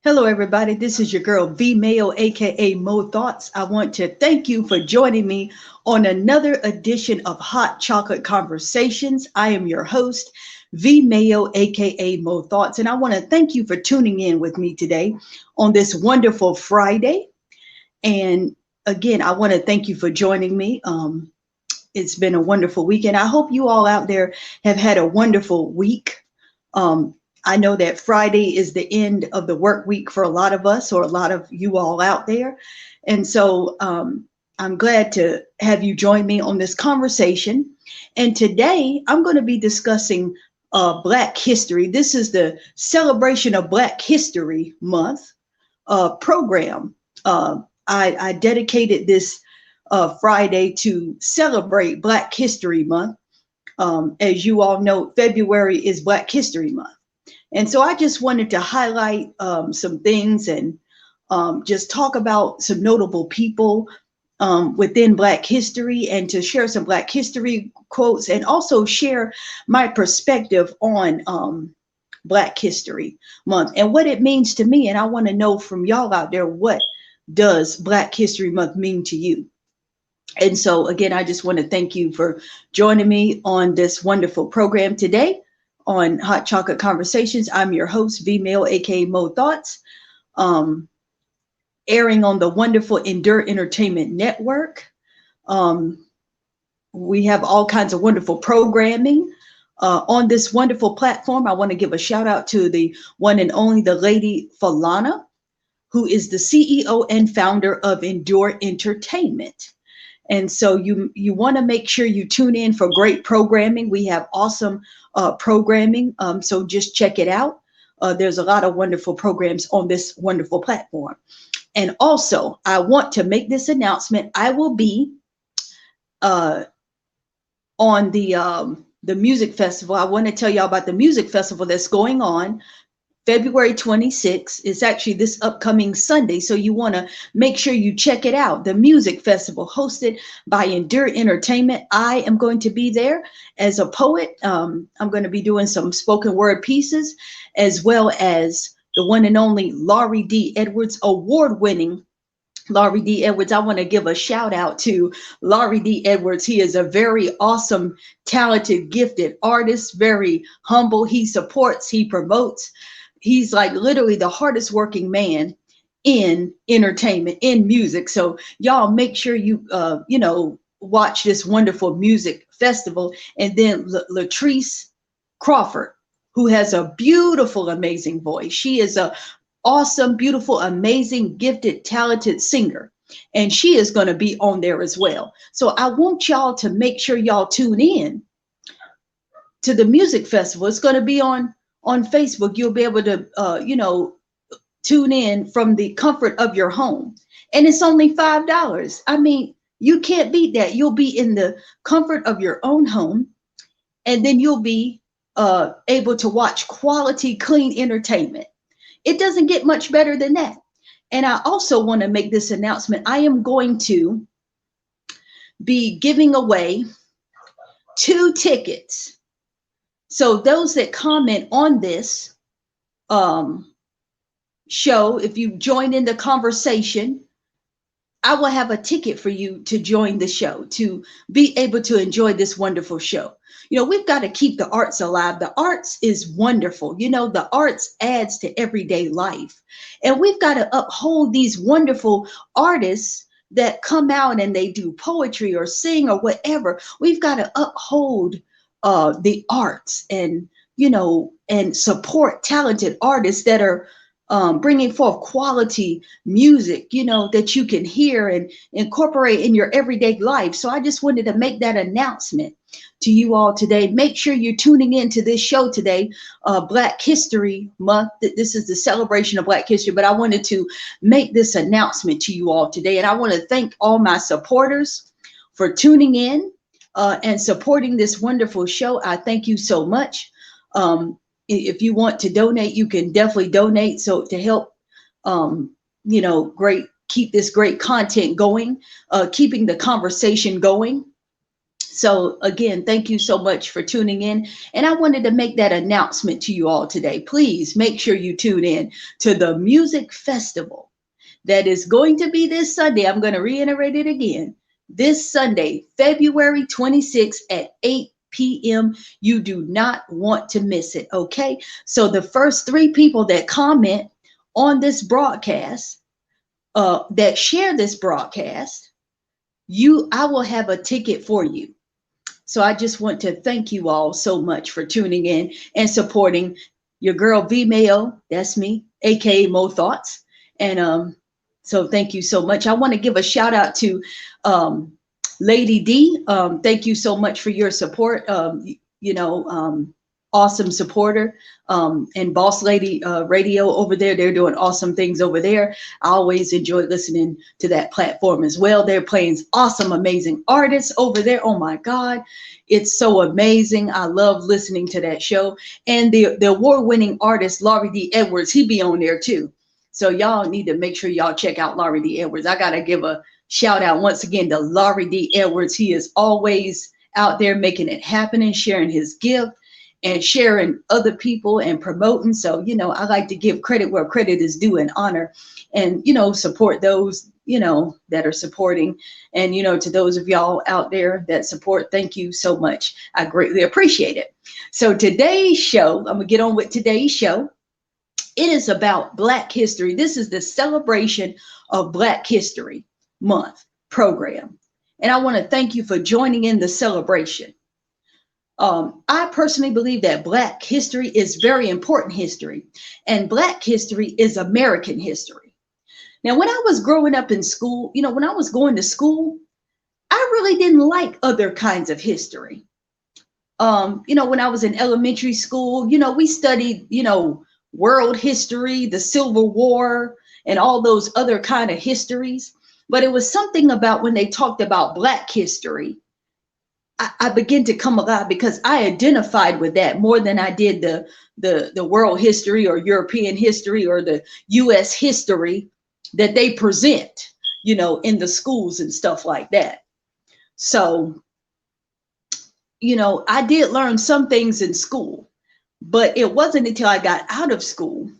Hello, everybody. This is your girl V Mayo, aka Mo Thoughts. I want to thank you for joining me on another edition of Hot Chocolate Conversations. I am your host, V Mayo, aka Mo Thoughts, and I want to thank you for tuning in with me today on this wonderful Friday. And again, I want to thank you for joining me. It's been a wonderful weekend. I hope you all out there have had a wonderful week. Um, I know that Friday is the end of the work week for a lot of us, or a lot of you all out there. And so I'm glad to have you join me on this conversation. And today I'm going to be discussing Black history. This is the celebration of Black History Month program. I dedicated this Friday to celebrate Black History Month. As you all know, February is Black History Month. And so I just wanted to highlight some things and just talk about some notable people within Black history, and to share some Black history quotes, and also share my perspective on Black History Month and what it means to me. And I want to know from y'all out there, what does Black History Month mean to you? And so, again, I just want to thank you for joining me on this wonderful program today on Hot Chocolate Conversations. I'm your host, V Mail, aka Mo Thoughts, airing on the wonderful Endure Entertainment Network. Um, we have all kinds of wonderful programming on this wonderful platform. I want to give a shout out to the one and only the Lady Falana, who is the CEO and founder of Endure Entertainment. And so you want to make sure you tune in for great programming. We have awesome programming, so just check it out. There's a lot of wonderful programs on this wonderful platform. And also, I want to make this announcement. I will be on the music festival. I want to tell y'all about the music festival that's going on February 26th. It's actually this upcoming Sunday, so you want to make sure you check it out. The music festival hosted by Endure Entertainment. I am going to be there as a poet. I'm going to be doing some spoken word pieces, as well as the one and only Laurie D. Edwards, award-winning Laurie D. Edwards. I want to give a shout out to Laurie D. Edwards. He is a very awesome, talented, gifted artist, very humble. He supports, he promotes. He's like literally the hardest working man in entertainment, in music. So y'all make sure you, watch this wonderful music festival. And then Latrice Crawford, who has a beautiful, amazing voice. She is a awesome, beautiful, amazing, gifted, talented singer. And she is going to be on there as well. So I want y'all to make sure y'all tune in to the music festival. It's going to be on Facebook. You'll be able to, tune in from the comfort of your home. And it's only $5. I mean, you can't beat that. You'll be in the comfort of your own home, and then you'll be able to watch quality, clean entertainment. It doesn't get much better than that. And I also want to make this announcement. I am going to be giving away 2 tickets. So those that comment on this show, if you join in the conversation, I will have a ticket for you to join the show, to be able to enjoy this wonderful show. We've got to keep the arts alive. The arts is wonderful. The arts adds to everyday life. And we've got to uphold these wonderful artists that come out and they do poetry or sing or whatever. We've got to uphold the arts, and and support talented artists that are bringing forth quality music, that you can hear and incorporate in your everyday life. So I just wanted to make that announcement to you all today. Make sure you're tuning into this show today, Black History Month. This is the celebration of Black history, but I wanted to make this announcement to you all today. And I want to thank all my supporters for tuning in and supporting this wonderful show. I thank you so much. If you want to donate, you can definitely donate. So to help, keep this great content going, keeping the conversation going. So again, thank you so much for tuning in. And I wanted to make that announcement to you all today. Please make sure you tune in to the music festival that is going to be this Sunday. I'm going to reiterate it again. This Sunday, February 26th at 8 p.m. You do not want to miss it. Okay. So the first 3 people that comment on this broadcast, that share this broadcast, I will have a ticket for you. So I just want to thank you all so much for tuning in and supporting your girl V-Mail. That's me, aka Mo Thoughts. And so thank you so much. I want to give a shout out to Lady D. Thank you so much for your support. Awesome supporter. And Boss Lady Radio over there, they're doing awesome things over there. I always enjoy listening to that platform as well. They're playing awesome, amazing artists over there. Oh my God, it's so amazing. I love listening to that show. And the award-winning artist, Laurie D. Edwards, he be on there too. So y'all need to make sure y'all check out Laurie D. Edwards. I got to give a shout out once again to Laurie D. Edwards. He is always out there making it happen and sharing his gift and sharing other people and promoting. So, I like to give credit where credit is due and honor and, support those, that are supporting. And, to those of y'all out there that support, thank you so much. I greatly appreciate it. So today's show, I'm going to get on with today's show. It is about Black history. This is the celebration of Black History Month program. And I want to thank you for joining in the celebration. I personally believe that Black history is very important history, and Black history is American history. Now, when I was growing up in school, when I was going to school, I really didn't like other kinds of history. When I was in elementary school, we studied, world history, the Civil War, and all those other kind of histories. But it was something about when they talked about Black history, I began to come alive because I identified with that more than I did the world history or European history or the US history that they present, in the schools and stuff like that. So, I did learn some things in school, but it wasn't until I got out of school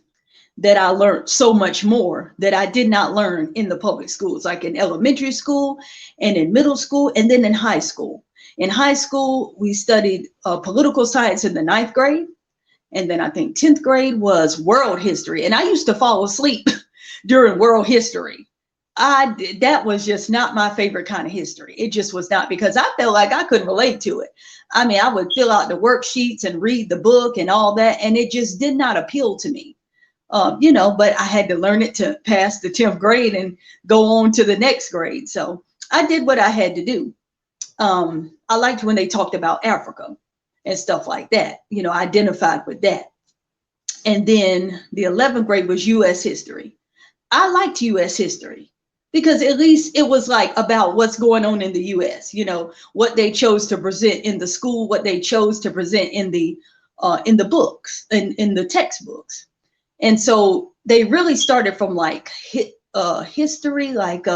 that I learned so much more that I did not learn in the public schools, like in elementary school and in middle school and then in high school. In high school, we studied political science in the 9th grade. And then I think 10th grade was world history. And I used to fall asleep during world history. That was just not my favorite kind of history. It just was not, because I felt like I couldn't relate to it. I mean, I would fill out the worksheets and read the book and all that, and it just did not appeal to me. But I had to learn it to pass the 10th grade and go on to the next grade. So I did what I had to do. I liked when they talked about Africa and stuff like that, I identified with that. And then the 11th grade was US history. I liked US history because at least it was like about what's going on in the US, what they chose to present in the school, what they chose to present in the books and in the textbooks. And so they really started from like history, like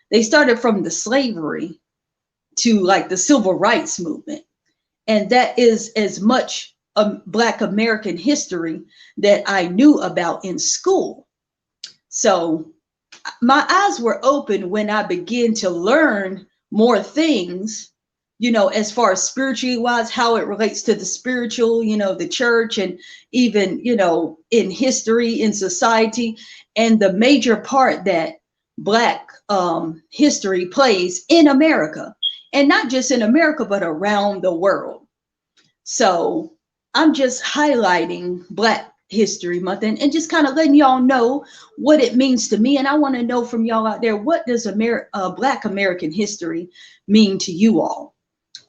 they started from the slavery to like the civil rights movement. And that is as much Black American history that I knew about in school. So my eyes were open when I began to learn more things, as far as spiritually wise, how it relates to the spiritual, the church, and even, in history, in society, and the major part that Black history plays in America. And not just in America, but around the world. So I'm just highlighting Black History Month and just kind of letting y'all know what it means to me. And I want to know from y'all out there, what does Black American history mean to you all?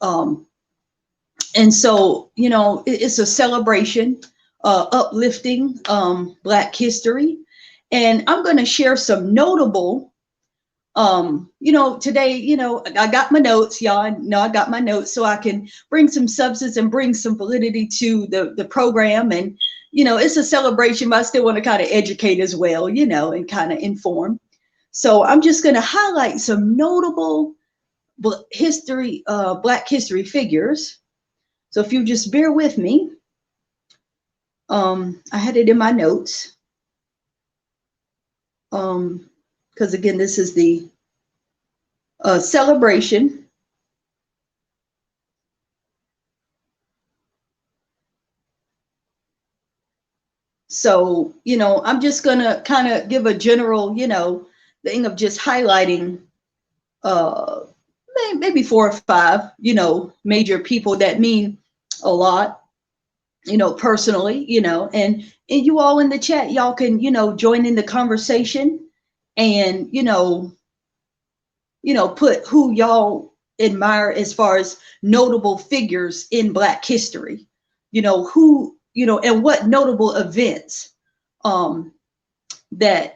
And so, it's a celebration, uplifting Black history. And I'm going to share some notable today, I got my notes, y'all know I got my notes so I can bring some substance and bring some validity to the program. And, it's a celebration, but I still want to kind of educate as well, and kind of inform. So I'm just going to highlight some notable Black history figures. So if you just bear with me, I had it in my notes. Because again, this is the celebration. So, I'm just gonna kind of give a general, thing of just highlighting uh maybe 4 or 5, major people that mean a lot, personally, and you all in the chat, y'all can, join in the conversation and, put who y'all admire as far as notable figures in Black history, who, and what notable events that,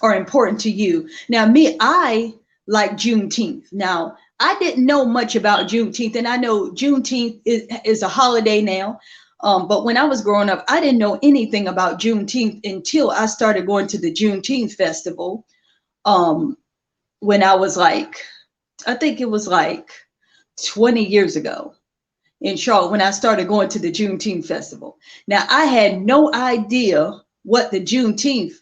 are important to you. Now, me, I like Juneteenth. Now, I didn't know much about Juneteenth, and I know Juneteenth is a holiday now. But when I was growing up, I didn't know anything about Juneteenth until I started going to the Juneteenth festival. When I was like, I think it was like 20 years ago in Charlotte, when I started going to the Juneteenth festival. Now, I had no idea what the Juneteenth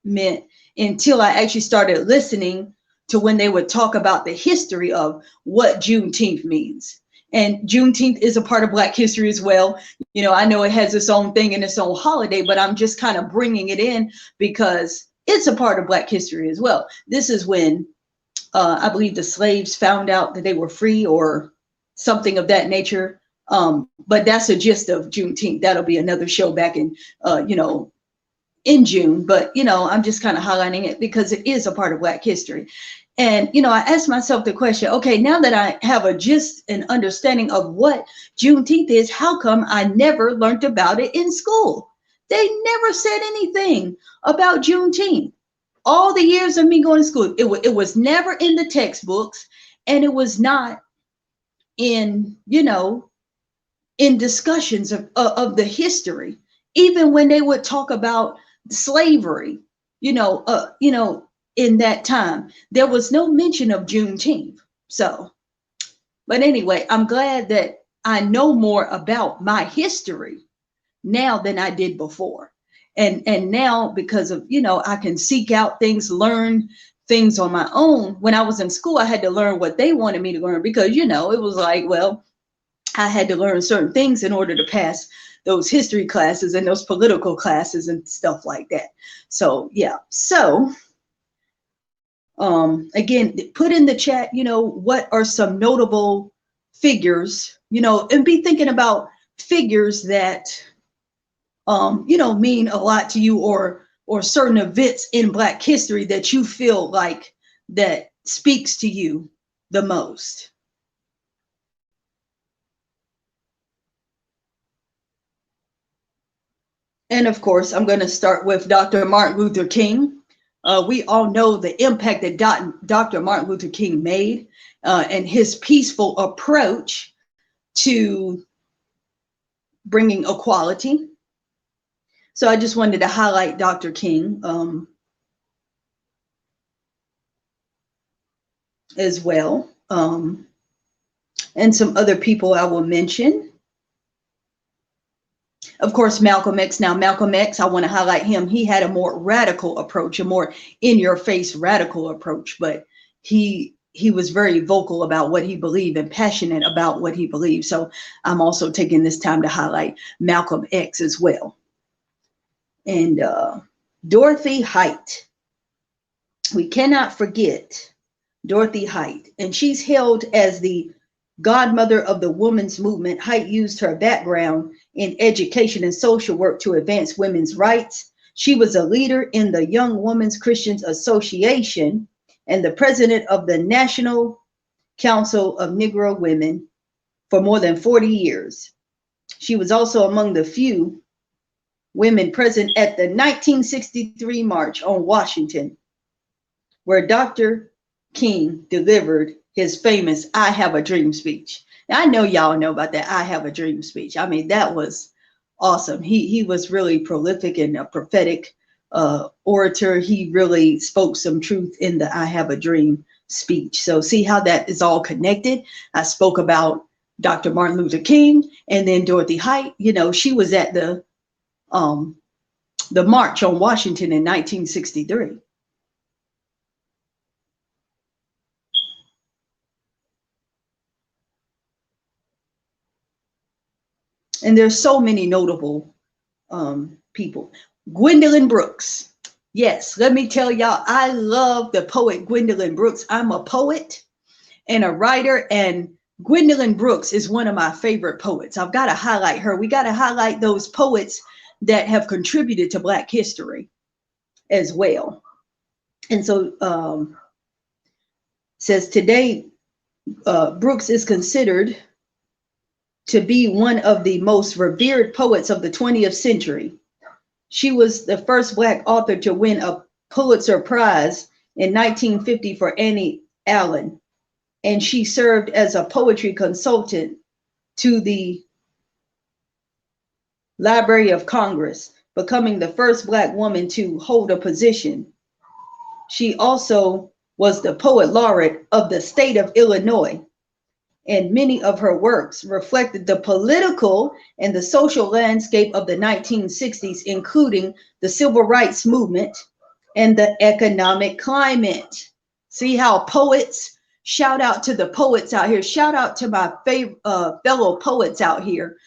meant until I actually started listening to when they would talk about the history of what Juneteenth means. And Juneteenth is a part of Black history as well. I know it has its own thing and its own holiday, but I'm just kind of bringing it in because it's a part of Black history as well. This is when I believe the slaves found out that they were free or something of that nature. But that's a gist of Juneteenth. That'll be another show back in, in June. But, I'm just kind of highlighting it because it is a part of Black history. And, I asked myself the question, okay, now that I have a gist and understanding of what Juneteenth is, how come I never learned about it in school? They never said anything about Juneteenth. All the years of me going to school, it was never in the textbooks, and it was not in, in discussions of the history. Even when they would talk about slavery, in that time, there was no mention of Juneteenth. So, but anyway, I'm glad that I know more about my history now than I did before. And now, because of, I can seek out things, learn things on my own. When I was in school, I had to learn what they wanted me to learn because, it was like, well, I had to learn certain things in order to pass those history classes and those political classes and stuff like that. So, yeah. So, again, put in the chat, what are some notable figures, and be thinking about figures that, mean a lot to you, or certain events in Black history that you feel like that speaks to you the most. And of course, I'm going to start with Dr. Martin Luther King. We all know the impact that Dr. Martin Luther King made, and his peaceful approach to bringing equality. So I just wanted to highlight Dr. King as well, and some other people I will mention. Of course, Malcolm X. Now, Malcolm X, I want to highlight him. He had a more radical approach, a more in-your-face radical approach, but he was very vocal about what he believed and passionate about what he believed. So I'm also taking this time to highlight Malcolm X as well. And Dorothy Height. We cannot forget Dorothy Height. And she's hailed as the godmother of the women's movement. Height used her background in education and social work to advance women's rights. She was a leader in the Young Women's Christian Association and the president of the National Council of Negro Women for more than 40 years. She was also among the few women present at the 1963 March on Washington, where Dr. King delivered his famous "I Have a Dream" speech. Now, I know y'all know about that "I Have a Dream" speech. I mean, that was awesome. He was really prolific and a prophetic orator. He really spoke some truth in the I Have a Dream speech. So see how that is all connected. I spoke about Dr. Martin Luther King, and then Dorothy Height. You know, she was at the March on Washington in 1963. And there's so many notable people. Gwendolyn Brooks. Yes, let me tell y'all, I love the poet Gwendolyn Brooks. I'm a poet and a writer, and Gwendolyn Brooks is one of my favorite poets. I've got to highlight her. We got to highlight those poets that have contributed to Black history as well. And so says today, Brooks is considered to be one of the most revered poets of the 20th century. She was the first Black author to win a Pulitzer Prize in 1950 for Annie Allen, and she served as a poetry consultant to the Library of Congress, becoming the first Black woman to hold a position. She also was the poet laureate of the state of Illinois, and many of her works reflected the political and the social landscape of the 1960s, including the civil rights movement and the economic climate. See how poets, shout out to the poets out here, shout out to my fellow poets out here.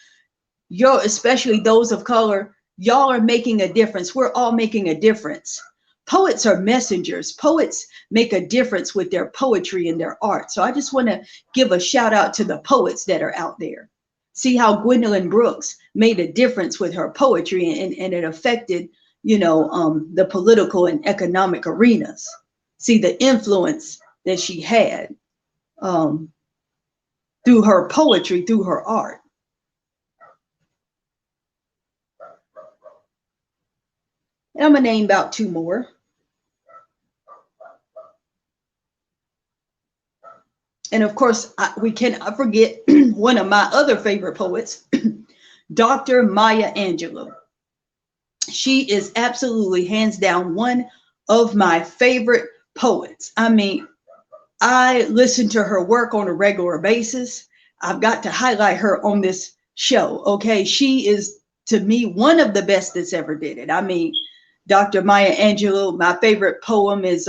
You're, especially those of color, y'all are making a difference. We're all making a difference. Poets are messengers. Poets make a difference with their poetry and their art. So I just want to give a shout out to the poets that are out there. See how Gwendolyn Brooks made a difference with her poetry, and it affected, you know, the political and economic arenas. See the influence that she had through her poetry, through her art. And I'm gonna name about two more. And of course, we cannot forget one of my other favorite poets, Dr. Maya Angelou. She is absolutely, hands down, one of my favorite poets. I mean, I listen to her work on a regular basis. I've got to highlight her on this show, okay? She is, to me, one of the best that's ever did it. I mean, Dr. Maya Angelou, my favorite poem is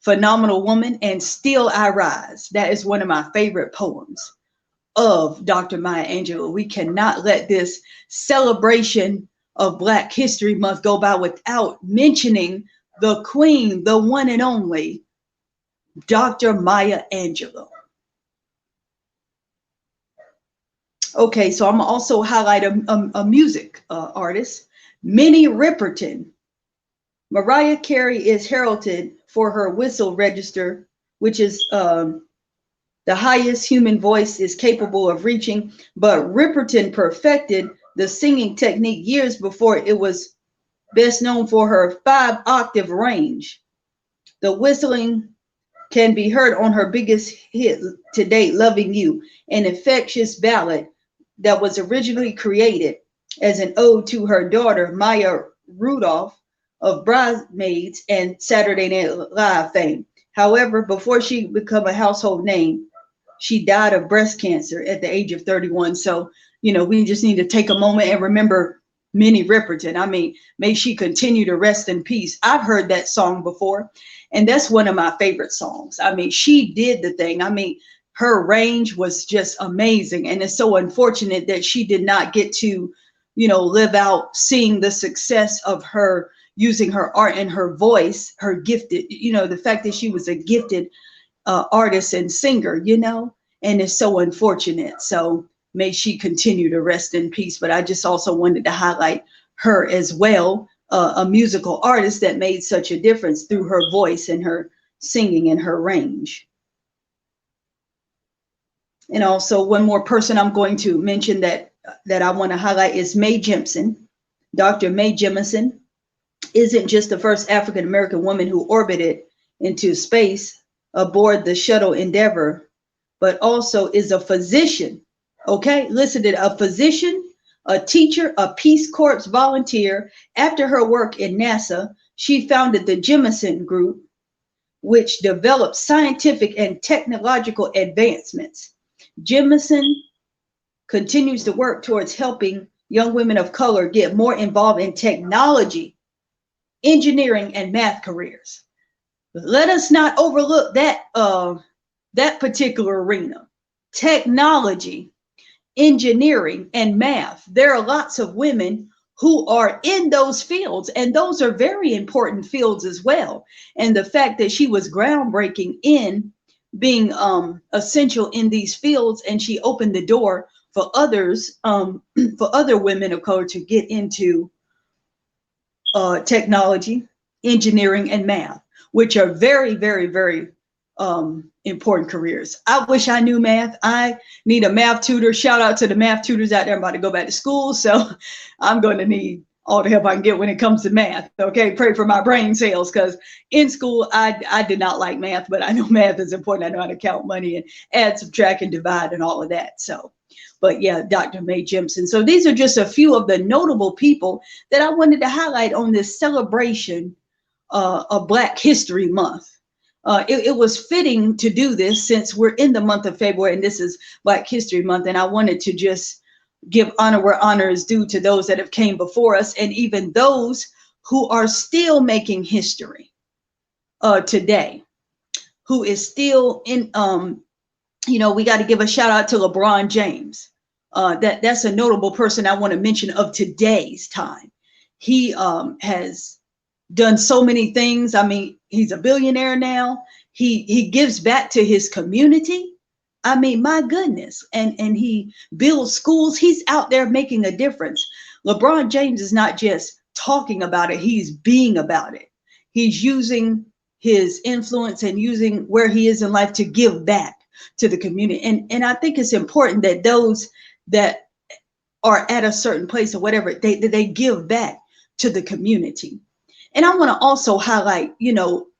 Phenomenal Woman and Still I Rise. That is one of my favorite poems of Dr. Maya Angelou. We cannot let this celebration of Black History Month go by without mentioning the queen, the one and only Dr. Maya Angelou. Okay, so I'm also highlight a music artist, Minnie Riperton. Mariah Carey is heralded for her whistle register, which is the highest human voice is capable of reaching, but Riperton perfected the singing technique years before it was best known for her 5-octave range. The whistling can be heard on her biggest hit to date, Loving You, an infectious ballad that was originally created as an ode to her daughter, Maya Rudolph, of Bridesmaids and Saturday Night Live fame. However, before she became a household name, she died of breast cancer at the age of 31. So, you know, we just need to take a moment and remember Minnie Riperton. I mean, may she continue to rest in peace. I've heard that song before, and that's one of my favorite songs. I mean, she did the thing. I mean, her range was just amazing, and it's so unfortunate that she did not get to, you know, live out seeing the success of her using her art and her voice, her gifted, you know, the fact that she was a gifted artist and singer, you know, and it's so unfortunate. So may she continue to rest in peace. But I just also wanted to highlight her as well, a musical artist that made such a difference through her voice and her singing and her range. And also one more person I'm going to mention that I want to highlight is Mae Jemison. Dr. Mae Jemison isn't just the first African-American woman who orbited into space aboard the shuttle Endeavour, but also is a physician. Okay, listen to a physician, a teacher, a Peace Corps volunteer. After her work in NASA, she founded the Jemison Group, which developed scientific and technological advancements. Jemison continues to work towards helping young women of color get more involved in technology, engineering, and math careers. Let us not overlook that particular arena. Technology, engineering, and math. There are lots of women who are in those fields, and those are very important fields as well. And the fact that she was groundbreaking in being essential in these fields, and she opened the door for others, for other women of color to get into technology, engineering, and math, which are very, very, very important careers. I wish I knew math. I need a math tutor. Shout out to the math tutors out there. I'm about to go back to school, so I'm going to need all the help I can get when it comes to math. Okay, pray for my brain cells, because in school I did not like math, but I know math is important. I know how to count money and add, subtract, and divide and all of that. So, but yeah, Dr. Mae Jemison. So these are just a few of the notable people that I wanted to highlight on this celebration of Black History Month. It was fitting to do this since we're in the month of February and this is Black History Month, and I wanted to just give honor where honor is due to those that have came before us, and even those who are still making history today, who is still in, we got to give a shout out to LeBron James. That's a notable person I want to mention of today's time. He has done so many things. I mean, he's a billionaire now. He gives back to his community. I mean, my goodness. And he builds schools. He's out there making a difference. LeBron James is not just talking about it. He's being about it. He's using his influence and using where he is in life to give back to the community. And I think it's important that those that are at a certain place or whatever, they give back to the community. And I want to also highlight,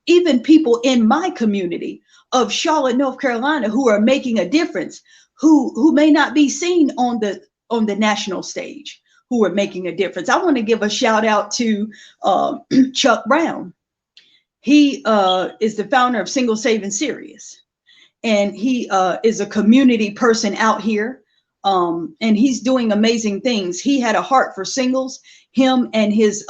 even people in my community of Charlotte, North Carolina, who are making a difference, who may not be seen on the national stage, who are making a difference. I want to give a shout out to Chuck Brown. He is the founder of Single, Save, and Serious. And he is a community person out here. And he's doing amazing things. He had a heart for singles. Him and his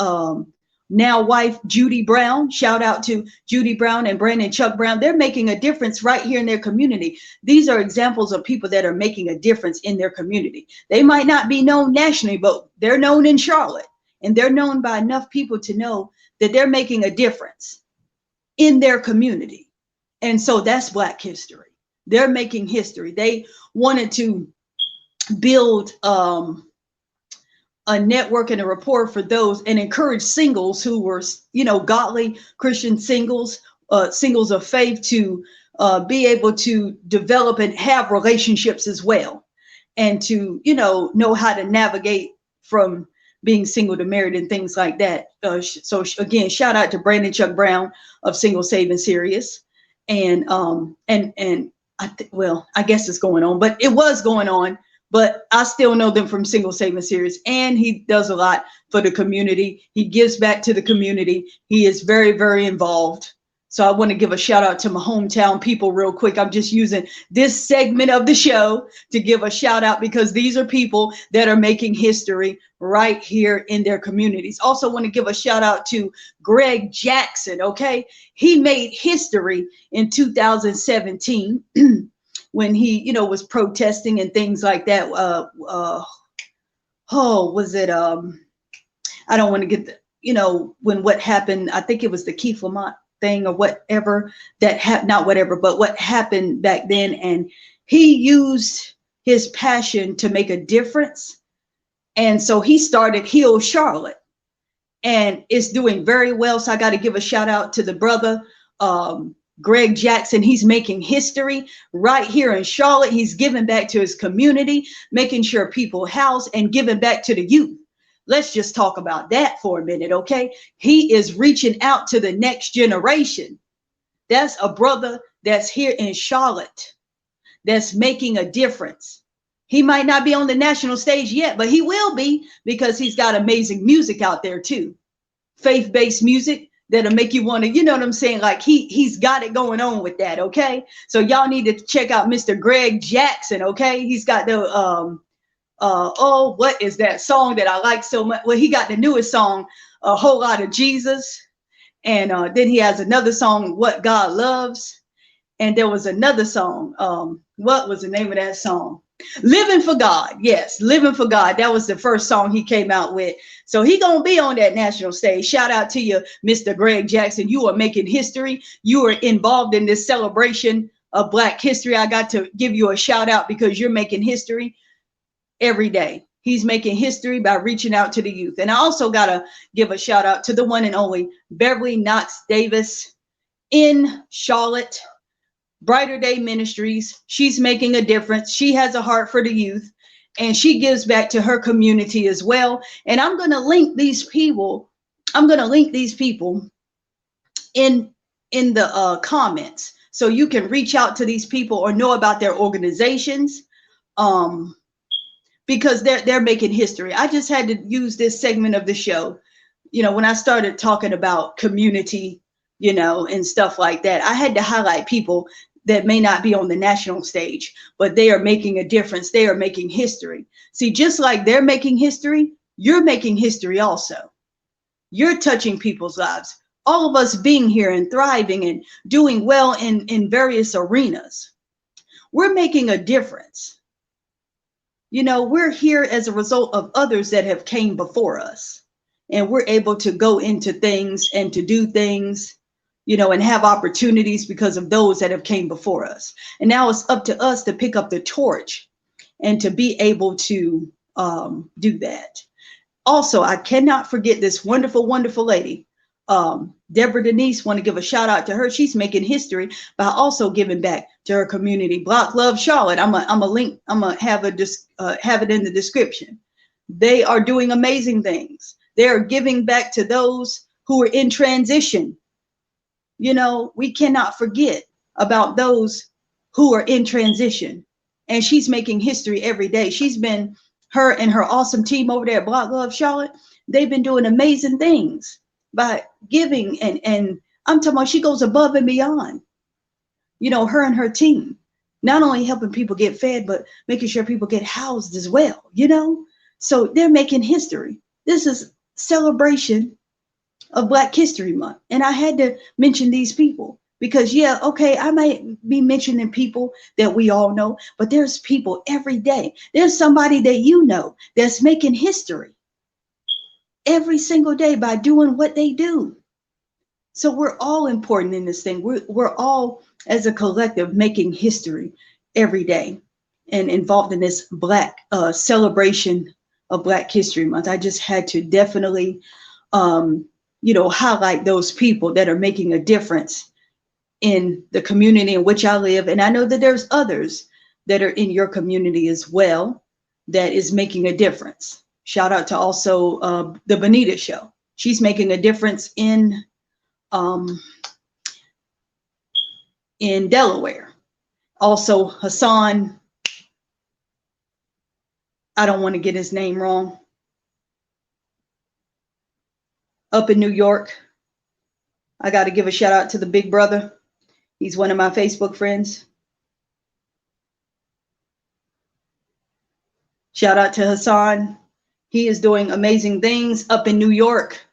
now wife, Judy Brown. Shout out to Judy Brown and Brandon Chuck Brown. They're making a difference right here in their community. These are examples of people that are making a difference in their community. They might not be known nationally, but they're known in Charlotte. And they're known by enough people to know that they're making a difference in their community. And so that's Black history. They're making history. They wanted to build a network and a rapport for those and encourage singles who were, godly Christian singles, singles of faith, to be able to develop and have relationships as well. And to, know how to navigate from being single to married and things like that. So again, shout out to Brandon Chuck Brown of Single, Save, and Serious. And I guess it's going on, but it was going on. But I still know them from Single, Save, and Serious. And he does a lot for the community. He gives back to the community. He is very, very involved. So I want to give a shout out to my hometown people real quick. I'm just using this segment of the show to give a shout out, because these are people that are making history right here in their communities. Also want to give a shout out to Greg Jackson. Okay. He made history in 2017. When he, was protesting and things like that. I don't want to get when what happened, I think it was the Keith Lamont thing or whatever but what happened back then. And he used his passion to make a difference. And so he started Heal Charlotte, and it's doing very well. So I got to give a shout out to the brother, Greg Jackson. He's making history right here in Charlotte. He's giving back to his community, making sure people house and giving back to the youth. Let's just talk about that for a minute, okay? He is reaching out to the next generation. That's a brother that's here in Charlotte that's making a difference. He might not be on the national stage yet, but he will be, because he's got amazing music out there too. Faith-based music that'll make you want to, you know what I'm saying? Like he's got it going on with that. Okay. So y'all need to check out Mr. Greg Jackson. Okay. He's got the, oh, what is that song that I like so much? Well, he got the newest song, A Whole Lot of Jesus. And then he has another song, What God Loves. And there was another song. What was the name of that song? Living for God. Yes, Living for God. That was the first song he came out with. So he gonna be on that national stage. Shout out to you, Mr. Greg Jackson. You are making history. You are involved in this celebration of Black history. I got to give you a shout out because you're making history every day. He's making history by reaching out to the youth. And I also gotta give a shout out to the one and only Beverly Knox Davis in Charlotte. Brighter Day Ministries. She's making a difference. She has a heart for the youth, and she gives back to her community as well. And I'm going to link these people. I'm going to link these people in the comments, so you can reach out to these people or know about their organizations, because they're making history. I just had to use this segment of the show, you know, when I started talking about community, you know, and stuff like that. I had to highlight people that may not be on the national stage, but they are making a difference. They are making history. See, just like they're making history, you're making history also. You're touching people's lives. All of us being here and thriving and doing well in various arenas. We're making a difference. You know, we're here as a result of others that have came before us. And we're able to go into things and to do things, you know, and have opportunities because of those that have came before us. And now it's up to us to pick up the torch and to be able to do that. Also, I cannot forget this wonderful, wonderful lady, Deborah Denise. Want to give a shout out to her. She's making history by also giving back to her community. Block Love Charlotte. I'm a link. I'm gonna have it in the description. They are doing amazing things. They are giving back to those who are in transition. You know, we cannot forget about those who are in transition. And she's making history every day. Her and her awesome team over there at Block Love Charlotte, they've been doing amazing things by giving. And I'm talking about, she goes above and beyond. You know, her and her team, not only helping people get fed, but making sure people get housed as well, you know? So they're making history. This is celebration of Black History Month. And I had to mention these people because, yeah, okay, I might be mentioning people that we all know, but there's people every day. There's somebody that you know that's making history every single day by doing what they do. So we're all important in this thing. We're all, as a collective, making history every day and involved in this Black celebration of Black History Month. I just had to definitely you know, highlight those people that are making a difference in the community in which I live. And I know that there's others that are in your community as well that is making a difference. Shout out to also the Bonita Show. She's making a difference in Delaware. Also Hassan, I don't want to get his name wrong, up in New York. I got to give a shout out to the big brother. He's one of my Facebook friends. Shout out to Hassan. He is doing amazing things up in New York.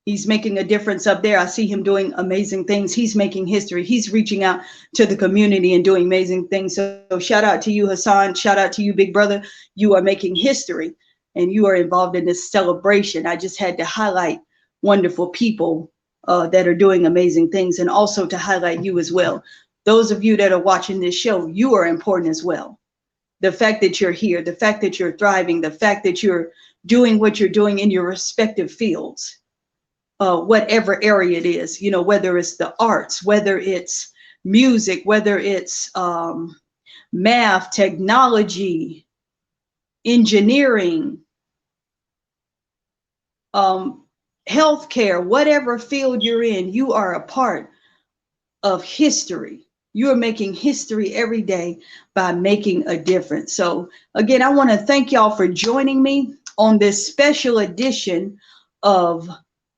He's making a difference up there. I see him doing amazing things. He's making history. He's reaching out to the community and doing amazing things. So shout out to you, Hassan. Shout out to you, big brother. You are making history and you are involved in this celebration. I just had to highlight wonderful people that are doing amazing things, and also to highlight you as well. Those of you that are watching this show, you are important as well. The fact that you're here, the fact that you're thriving, the fact that you're doing what you're doing in your respective fields, whatever area it is, you know, whether it's the arts, whether it's music, whether it's math, technology, engineering, healthcare, whatever field you're in, you are a part of history. You are making history every day by making a difference. So again, I want to thank y'all for joining me on this special edition of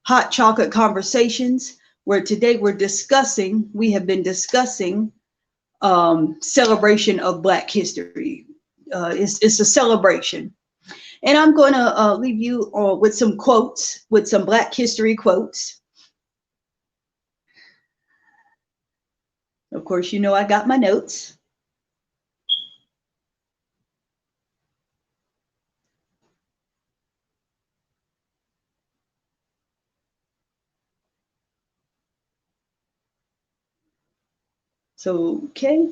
Hot Chocolate Conversations, where today we have been discussing celebration of Black history. It's a celebration. And I'm going to leave you with some quotes, with some Black history quotes. Of course, you know I got my notes. So, okay.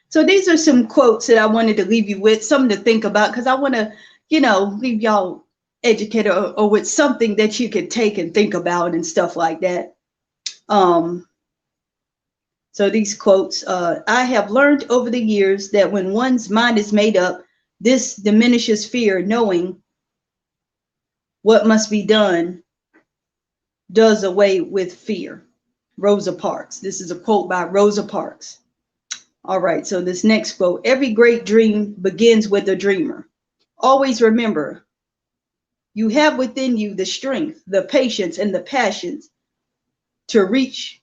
So these are some quotes that I wanted to leave you with, something to think about, because I want to, leave y'all educated or with something that you could take and think about and stuff like that. So these quotes, I have learned over the years that when one's mind is made up, this diminishes fear. Knowing what must be done does away with fear. Rosa Parks. This is a quote by Rosa Parks. All right, so this next quote, every great dream begins with a dreamer. Always remember, you have within you the strength, the patience, and the passions to reach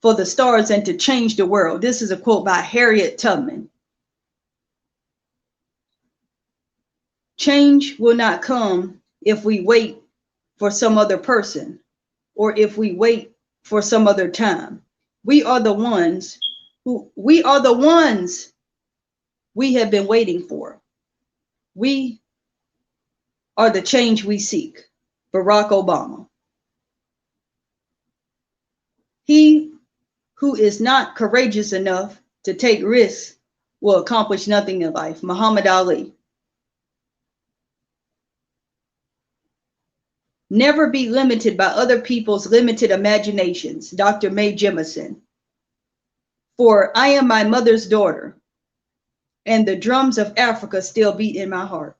for the stars and to change the world. This is a quote by Harriet Tubman. Change will not come if we wait for some other person or if we wait for some other time. We are the ones we have been waiting for. We are the change we seek. Barack Obama. He who is not courageous enough to take risks will accomplish nothing in life. Muhammad Ali. Never be limited by other people's limited imaginations. Dr. Mae Jemison. For I am my mother's daughter, and the drums of Africa still beat in my heart.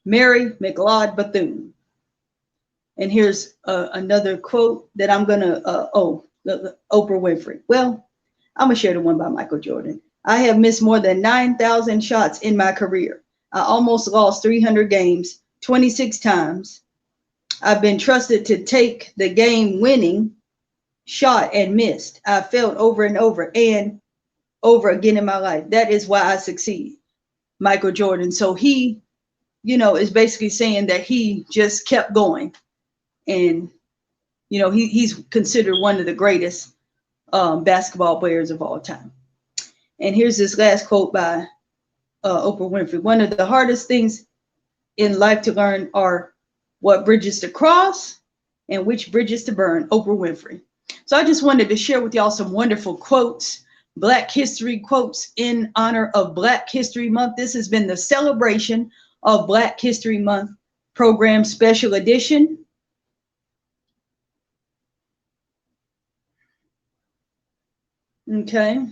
Mary McLeod Bethune. And here's another quote that I'm going to, Oprah Winfrey. Well, I'm going to share the one by Michael Jordan. I have missed more than 9,000 shots in my career. I almost lost 300 games 26 times. I've been trusted to take the game winning shot and missed. I failed over and over and over again in my life. That is why I succeed. Michael Jordan. So he, is basically saying that he just kept going. And, he's considered one of the greatest basketball players of all time. And here's this last quote by Oprah Winfrey. One of the hardest things in life to learn are what bridges to cross and which bridges to burn. Oprah Winfrey. So I just wanted to share with y'all some wonderful quotes, Black history quotes in honor of Black History Month. This has been the celebration of Black History Month program special edition. Okay.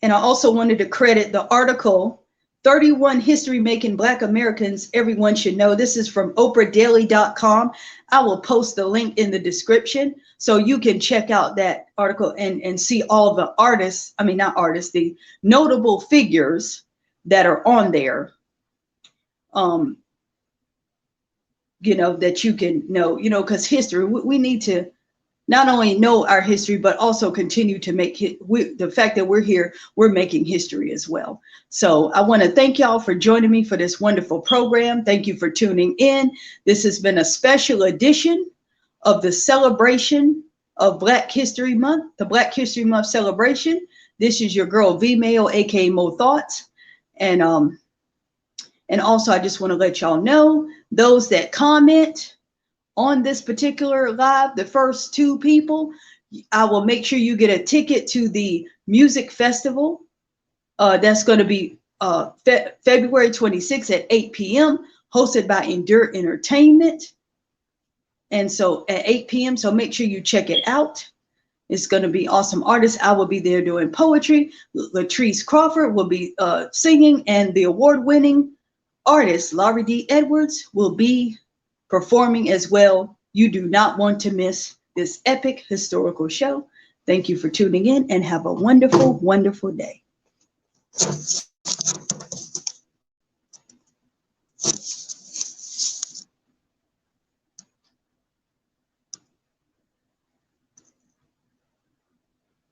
And I also wanted to credit the article, 31 History Making Black Americans Everyone Should Know. This is from oprahdaily.com. I will post the link in the description so you can check out that article and see all the artists, the notable figures that are on there, that you can know, because history, we need to not only know our history, but also continue to make the fact that we're here, we're making history as well. So I want to thank y'all for joining me for this wonderful program. Thank you for tuning in. This has been a special edition of the celebration of Black History Month, the Black History Month celebration. This is your girl V Mayo, aka Mo Thoughts. And also I just want to let y'all know, those that comment on this particular live, the first 2 people, I will make sure you get a ticket to the music festival. That's going to be February 26th at 8 p.m. hosted by Endure Entertainment. And so at 8 p.m. So make sure you check it out. It's going to be awesome artists. I will be there doing poetry. Latrice Crawford will be singing, and the award-winning artist Laurie D. Edwards will be performing as well. You do not want to miss this epic historical show. Thank you for tuning in and have a wonderful, wonderful day.